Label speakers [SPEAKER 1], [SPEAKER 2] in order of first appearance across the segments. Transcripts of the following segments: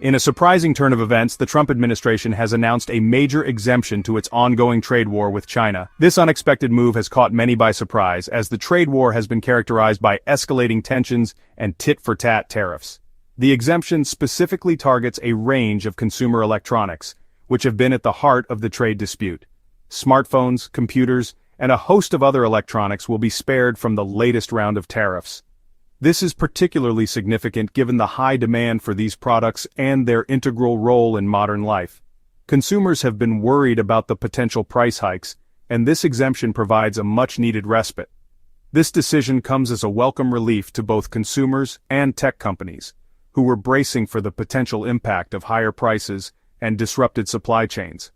[SPEAKER 1] In a surprising turn of events, the Trump administration has announced a major exemption to its ongoing trade war with China. This unexpected move has caught many by surprise, as the trade war has been characterized by escalating tensions and tit-for-tat tariffs. The exemption specifically targets a range of consumer electronics, which have been at the heart of the trade dispute. Smartphones, computers, and a host of other electronics will be spared from the latest round of tariffs. This is particularly significant given the high demand for these products and their integral role in modern life. Consumers have been worried about the potential price hikes, and this exemption provides a much-needed respite. This decision comes as a welcome relief to both consumers and tech companies, who were bracing for the potential impact of higher prices and disrupted supply chains.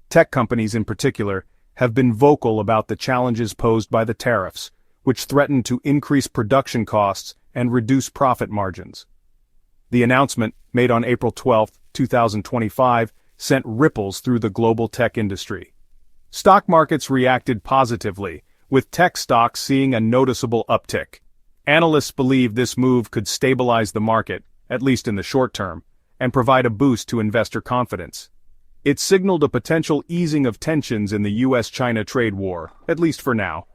[SPEAKER 1] Tech companies in particular have been vocal about the challenges posed by the tariffs, which threaten to increase production costs and reduce profit margins. The announcement, made on April 12, 2025, sent ripples through the global tech industry. Stock markets reacted positively, with tech stocks seeing a noticeable uptick. Analysts believe this move could stabilize the market, at least in the short term, and provide a boost to investor confidence. It signaled a potential easing of tensions in the US-China trade war, at least for now.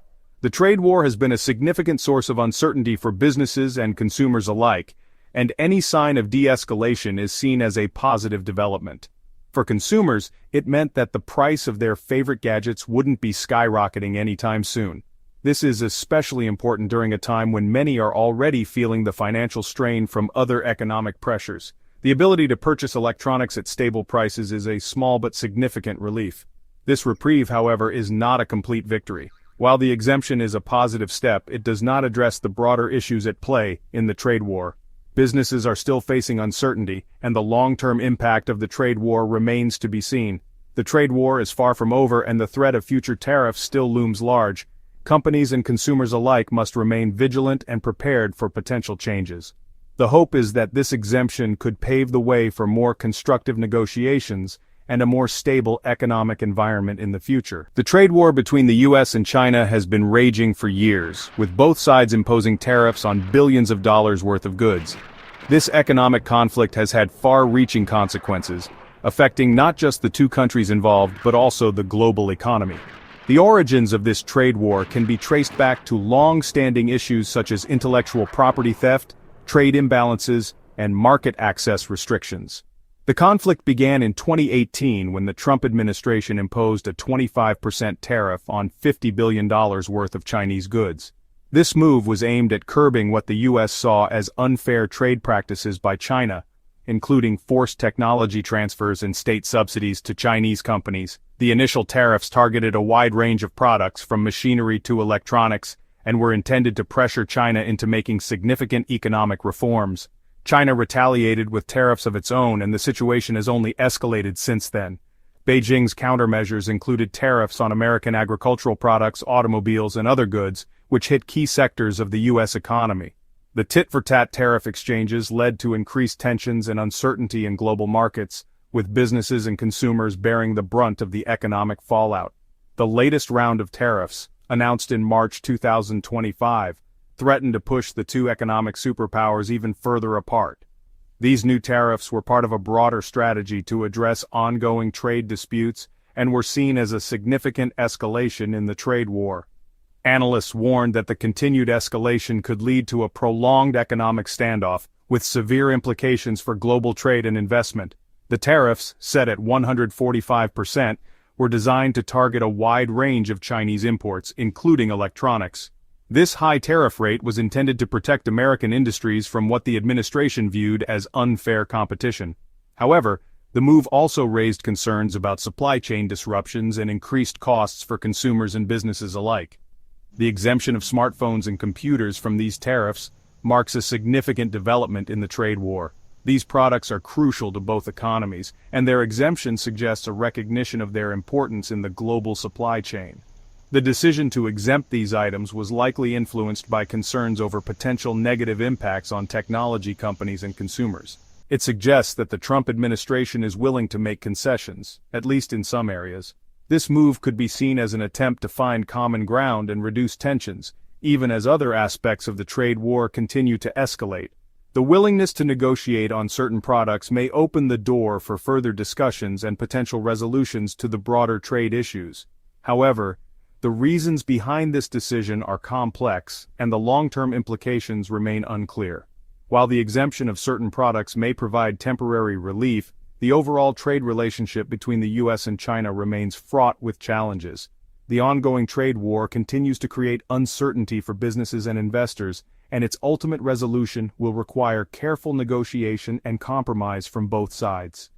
[SPEAKER 1] The trade war has been a significant source of uncertainty for businesses and consumers alike, and any sign of de-escalation is seen as a positive development. For consumers, it meant that the price of their favorite gadgets wouldn't be skyrocketing anytime soon. This is especially important during a time when many are already feeling the financial strain from other economic pressures. The ability to purchase electronics at stable prices is a small but significant relief. This reprieve, however, is not a complete victory. While the exemption is a positive step, it does not address the broader issues at play in the trade war. Businesses are still facing uncertainty, and the long-term impact of the trade war remains to be seen. The trade war is far from over, and the threat of future tariffs still looms large. Companies and consumers alike must remain vigilant and prepared for potential changes. The hope is that this exemption could pave the way for more constructive negotiations and a more stable economic environment in the future. The trade war between the US and China has been raging for years, with both sides imposing tariffs on billions of dollars worth of goods. This economic conflict has had far-reaching consequences, affecting not just the two countries involved but also the global economy. The origins of this trade war can be traced back to long-standing issues such as intellectual property theft, trade imbalances, and market access restrictions. The conflict began in 2018 when the Trump administration imposed a 25% tariff on $50 billion worth of Chinese goods. This move was aimed at curbing what the U.S. saw as unfair trade practices by China, including forced technology transfers and state subsidies to Chinese companies. The initial tariffs targeted a wide range of products from machinery to electronics, and were intended to pressure China into making significant economic reforms. China retaliated with tariffs of its own, and the situation has only escalated since then. Beijing's countermeasures included tariffs on American agricultural products, automobiles, and other goods, which hit key sectors of the U.S. economy. The tit-for-tat tariff exchanges led to increased tensions and uncertainty in global markets, with businesses and consumers bearing the brunt of the economic fallout. The latest round of tariffs, announced in March 2025, threatened to push the two economic superpowers even further apart. These new tariffs were part of a broader strategy to address ongoing trade disputes and were seen as a significant escalation in the trade war. Analysts warned that the continued escalation could lead to a prolonged economic standoff, with severe implications for global trade and investment. The tariffs, set at 145%, were designed to target a wide range of Chinese imports, including electronics. This high tariff rate was intended to protect American industries from what the administration viewed as unfair competition. However, the move also raised concerns about supply chain disruptions and increased costs for consumers and businesses alike. The exemption of smartphones and computers from these tariffs marks a significant development in the trade war. These products are crucial to both economies, and their exemption suggests a recognition of their importance in the global supply chain. The decision to exempt these items was likely influenced by concerns over potential negative impacts on technology companies and consumers. It suggests that the Trump administration is willing to make concessions, at least in some areas. This move could be seen as an attempt to find common ground and reduce tensions, even as other aspects of the trade war continue to escalate. The willingness to negotiate on certain products may open the door for further discussions and potential resolutions to the broader trade issues. However, the reasons behind this decision are complex, and the long-term implications remain unclear. While the exemption of certain products may provide temporary relief, the overall trade relationship between the US and China remains fraught with challenges. The ongoing trade war continues to create uncertainty for businesses and investors, and its ultimate resolution will require careful negotiation and compromise from both sides.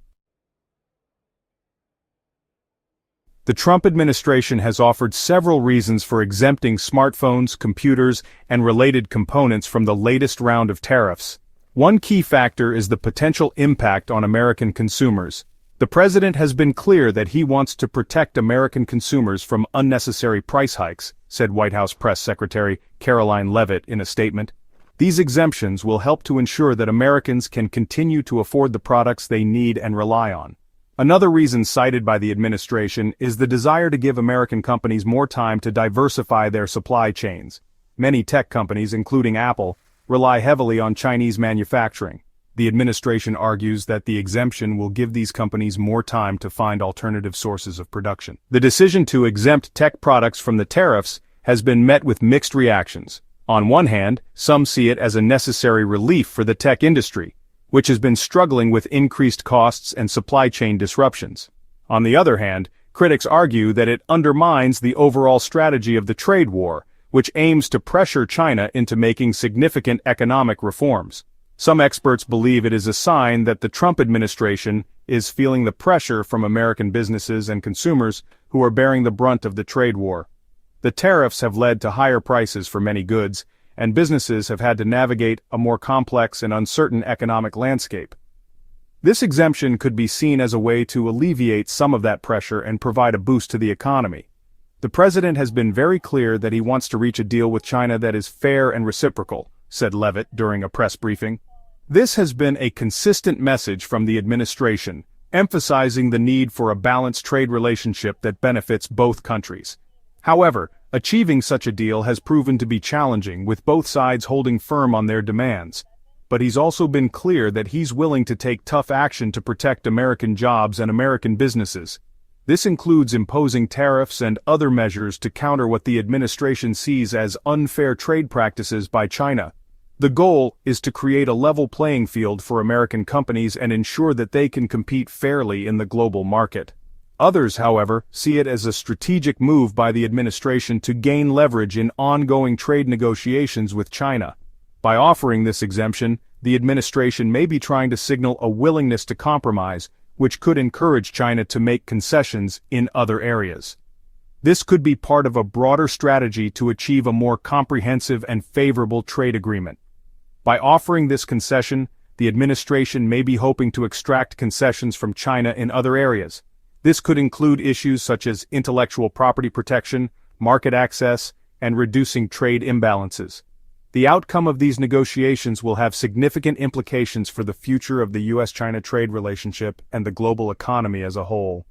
[SPEAKER 1] The Trump administration has offered several reasons for exempting smartphones, computers, and related components from the latest round of tariffs. One key factor is the potential impact on American consumers. The president has been clear that he wants to protect American consumers from unnecessary price hikes, said White House Press Secretary Caroline Leavitt in a statement. These exemptions will help to ensure that Americans can continue to afford the products they need and rely on. Another reason cited by the administration is the desire to give American companies more time to diversify their supply chains. Many tech companies, including Apple, rely heavily on Chinese manufacturing. The administration argues that the exemption will give these companies more time to find alternative sources of production. The decision to exempt tech products from the tariffs has been met with mixed reactions. On one hand, some see it as a necessary relief for the tech industry, which has been struggling with increased costs and supply chain disruptions. On the other hand, critics argue that it undermines the overall strategy of the trade war, which aims to pressure China into making significant economic reforms. Some experts believe it is a sign that the Trump administration is feeling the pressure from American businesses and consumers who are bearing the brunt of the trade war. The tariffs have led to higher prices for many goods, and businesses have had to navigate a more complex and uncertain economic landscape. This exemption could be seen as a way to alleviate some of that pressure and provide a boost to the economy. The president has been very clear that he wants to reach a deal with China that is fair and reciprocal, said Leavitt during a press briefing. This has been a consistent message from the administration, emphasizing the need for a balanced trade relationship that benefits both countries. However, achieving such a deal has proven to be challenging, with both sides holding firm on their demands. But he's also been clear that he's willing to take tough action to protect American jobs and American businesses. This includes imposing tariffs and other measures to counter what the administration sees as unfair trade practices by China. The goal is to create a level playing field for American companies and ensure that they can compete fairly in the global market. Others, however, see it as a strategic move by the administration to gain leverage in ongoing trade negotiations with China. By offering this exemption, the administration may be trying to signal a willingness to compromise, which could encourage China to make concessions in other areas. This could be part of a broader strategy to achieve a more comprehensive and favorable trade agreement. By offering this concession, the administration may be hoping to extract concessions from China in other areas. This could include issues such as intellectual property protection, market access, and reducing trade imbalances. The outcome of these negotiations will have significant implications for the future of the US-China trade relationship and the global economy as a whole.